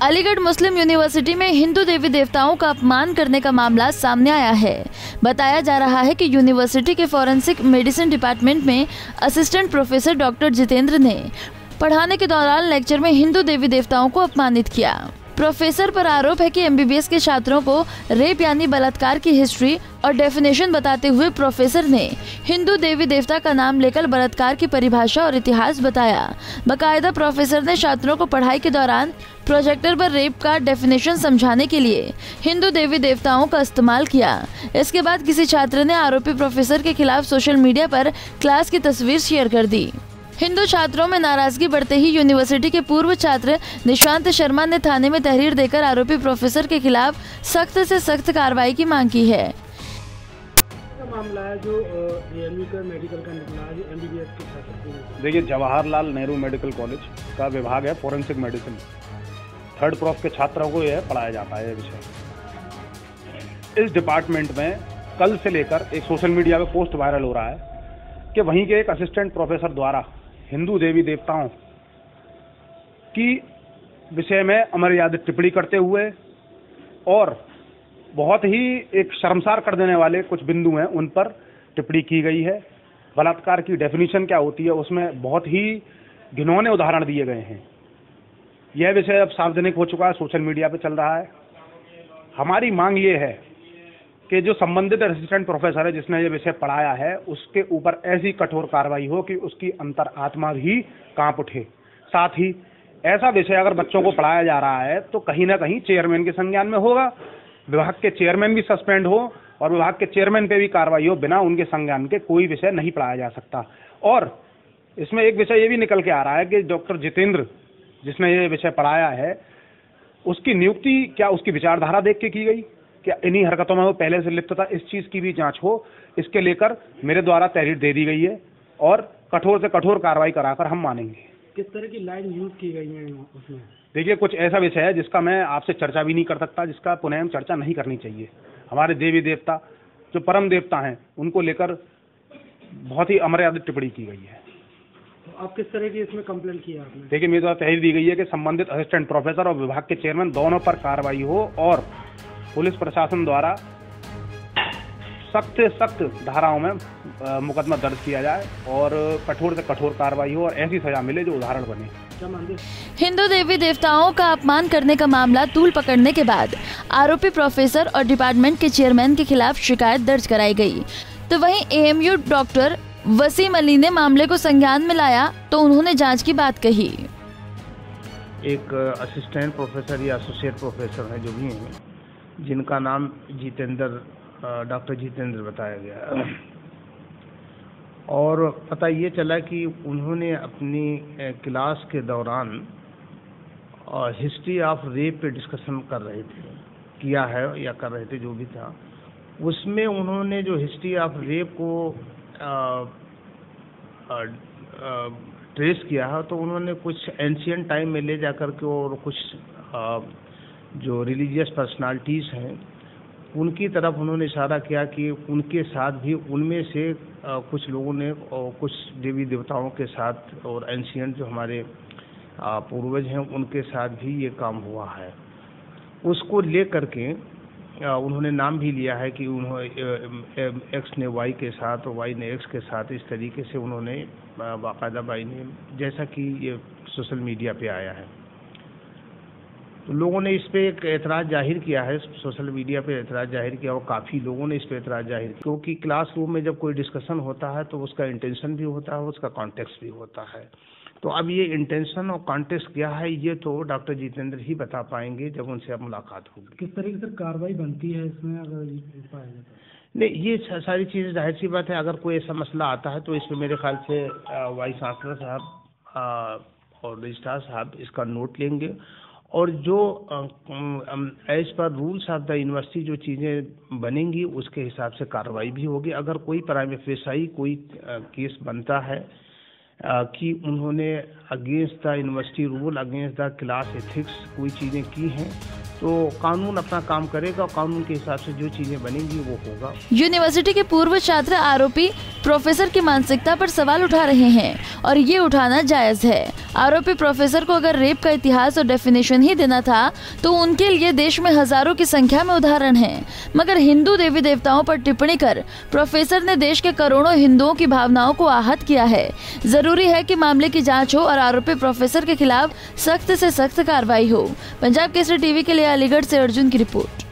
अलीगढ़ मुस्लिम university में हिंदू देवी देवताओं का अपमान करने का मामला सामने आया है। बताया जा रहा है कि यूनिवर्सिटी के फॉरेंसिक मेडिसिन डिपार्टमेंट में असिस्टेंट प्रोफेसर डॉक्टर जितेंद्र ने पढ़ाने के दौरान लेक्चर में हिंदू देवी देवताओं को अपमानित किया। प्रोफेसर पर आरोप है कि एमबीबीएस के छात्रों को रेप यानी बलात्कार की हिस्ट्री और डेफिनेशन बताते हुए प्रोफेसर ने हिंदू देवी देवता का नाम लेकर बलात्कार की परिभाषा और इतिहास बताया। बाकायदा प्रोफेसर ने छात्रों को पढ़ाई के दौरान प्रोजेक्टर पर रेप का डेफिनेशन समझाने के लिए हिंदू देवी देवताओं का इस्तेमाल किया। इसके बाद किसी छात्र ने आरोपी प्रोफेसर के खिलाफ सोशल मीडिया पर क्लास की तस्वीर शेयर कर दी। हिंदू छात्रों में नाराजगी बढ़ते ही यूनिवर्सिटी के पूर्व छात्र निशांत शर्मा ने थाने में तहरीर देकर आरोपी प्रोफेसर के खिलाफ सख्त से सख्त कार्रवाई की मांग की है। मामला है जो एएमयू का मेडिकल का निकला है, जो एमबीबीएस के छात्र। देखिए, जवाहरलाल नेहरू मेडिकल कॉलेज का विभाग है फॉरेंसिक मेडिसिन। 3rd प्रोफ के छात्रों को यह पढ़ाया जाता है। ये विषय इस डिपार्टमेंट में कल से लेकर एक सोशल मीडिया पे पोस्ट वायरल हो रहा है कि वहीं के एक असिस्टेंट प्रोफेसर द्वारा हिंदू देवी देवताओं की विषय में अमर्यादित टिप्पणी करते हुए और बहुत ही एक शर्मसार कर देने वाले कुछ बिंदु हैं उन पर टिप्पणी की गई है। बलात्कार की डेफिनेशन क्या होती है उसमें बहुत ही घिनौने उदाहरण दिए गए हैं। यह विषय अब सार्वजनिक हो चुका है, सोशल मीडिया पे चल रहा है। हमारी मांग ये है कि जो संबंधित असिस्टेंट प्रोफेसर है जिसने ये विषय पढ़ाया है उसके ऊपर ऐसी कठोर कार्रवाई हो कि उसकी अंतर आत्मा भी कांप उठे। साथ ही ऐसा विषय अगर बच्चों को पढ़ाया जा रहा है तो कहीं ना कहीं चेयरमैन के संज्ञान में होगा, विभाग के चेयरमैन भी सस्पेंड हो और विभाग के चेयरमैन पे भी कार्रवाई हो। बिना उनके संज्ञान के कोई विषय नहीं पढ़ाया जा सकता। और इसमें एक विषय ये भी निकल के आ रहा है कि डॉक्टर जितेंद्र जिसने ये विषय पढ़ाया है उसकी नियुक्ति क्या उसकी विचारधारा देख के की गई, क्या इन्हीं हरकतों में वो पहले से लिप्त था, इस चीज की भी जांच हो। इसके लेकर मेरे द्वारा तहरीर दे दी गई है और कठोर से कठोर कार्रवाई कराकर हम मानेंगे। किस तरह की लाइन यूज की गई है उसमें? देखिए, कुछ ऐसा विषय है जिसका मैं आपसे चर्चा भी नहीं कर सकता, जिसका पुनः चर्चा नहीं करनी चाहिए। हमारे देवी देवता जो परम देवता हैं उनको लेकर बहुत ही अमर्यादित टिप्पणी की गई है। तो आप किस तरह की इसमें कंप्लेंट की आपने? देखिए, मेरे द्वारा तहरीर दी गई है कि संबंधित असिस्टेंट प्रोफेसर और विभाग के चेयरमैन दोनों पर कार्रवाई हो और पुलिस प्रशासन द्वारा सख्त से सख्त धाराओं में मुकदमा दर्ज किया जाए और कठोर से कठोर कार्रवाई हो और ऐसी सजा मिले जो उदाहरण बने। हिंदू देवी देवताओं का अपमान करने का मामला तूल पकड़ने के बाद आरोपी प्रोफेसर और डिपार्टमेंट के चेयरमैन के खिलाफ शिकायत दर्ज कराई गई। तो वहीं एएमयू डॉक्टर वसीम अली ने मामले को संज्ञान में लाया तो उन्होंने जांच की बात कही। एक असिस्टेंट प्रोफेसर या एसोसिएट प्रोफेसर है जो भी हैं, जिनका नाम डॉक्टर जितेंद्र बताया गया और पता ये चला कि उन्होंने अपनी क्लास के दौरान हिस्ट्री ऑफ रेप पे डिस्कशन कर रहे थे, किया है या कर रहे थे, जो भी था। उसमें उन्होंने जो हिस्ट्री ऑफ रेप को ट्रेस किया है तो उन्होंने कुछ एंशियंट टाइम में ले जाकर के और कुछ जो रिलीजियस पर्सनालिटीज़ हैं उनकी तरफ उन्होंने इशारा किया कि उनके साथ भी उनमें से कुछ लोगों ने और कुछ देवी देवताओं के साथ और एंशियंट जो हमारे पूर्वज हैं उनके साथ भी ये काम हुआ है। उसको ले करके उन्होंने नाम भी लिया है कि उन्होंने एक्स ने वाई के साथ और वाई ने एक्स के साथ, इस तरीके से उन्होंने बाकायदा वाई ने, जैसा कि ये सोशल मीडिया पे आया है। तो लोगों ने इस पे एक एतराज़ जाहिर किया है, सोशल मीडिया पे एतराज़ जाहिर किया और काफ़ी लोगों ने इस पे एतराज़ जाहिर किया, क्योंकि क्लासरूम में जब कोई डिस्कशन होता है तो उसका इंटेंशन भी होता है, उसका कॉन्टेक्स्ट भी होता है। तो अब ये इंटेंशन और कॉन्टेक्स्ट क्या है ये तो डॉक्टर जितेंद्र ही बता पाएंगे जब उनसे अब मुलाकात होगी। किस तरीके से कार्रवाई बनती है इसमें अगर पाया जाता है? नहीं, ये सारी चीज़ें जाहिर सी बात है। अगर कोई ऐसा मसला आता है तो इसमें मेरे ख्याल से वाइस चांसलर साहब और रजिस्ट्रार साहब इसका नोट लेंगे और जो as per rules of the university जो चीज़ें बनेंगी उसके हिसाब से कार्रवाई भी होगी। अगर कोई प्राइम फेसाई कोई केस बनता है कि उन्होंने against the university rule, against the class ethics कोई चीज़ें की हैं तो कानून अपना काम करेगा और कानून के हिसाब से जो चीज़ें बनेंगी वो होगा। यूनिवर्सिटी के पूर्व छात्र आरोपी प्रोफेसर की मानसिकता पर सवाल उठा रहे हैं और ये उठाना जायज है। आरोपी प्रोफेसर को अगर रेप का इतिहास और डेफिनेशन ही देना था तो उनके लिए देश में हजारों की संख्या में उदाहरण हैं। मगर हिंदू देवी देवताओं पर टिप्पणी कर प्रोफेसर ने देश के करोड़ों हिंदुओं की भावनाओं को आहत किया है। जरूरी है कि मामले की जांच हो और आरोपी प्रोफेसर के खिलाफ सख्त से सख्त कार्रवाई हो। पंजाब केसरी टीवी के लिए अलीगढ़ से अर्जुन की रिपोर्ट।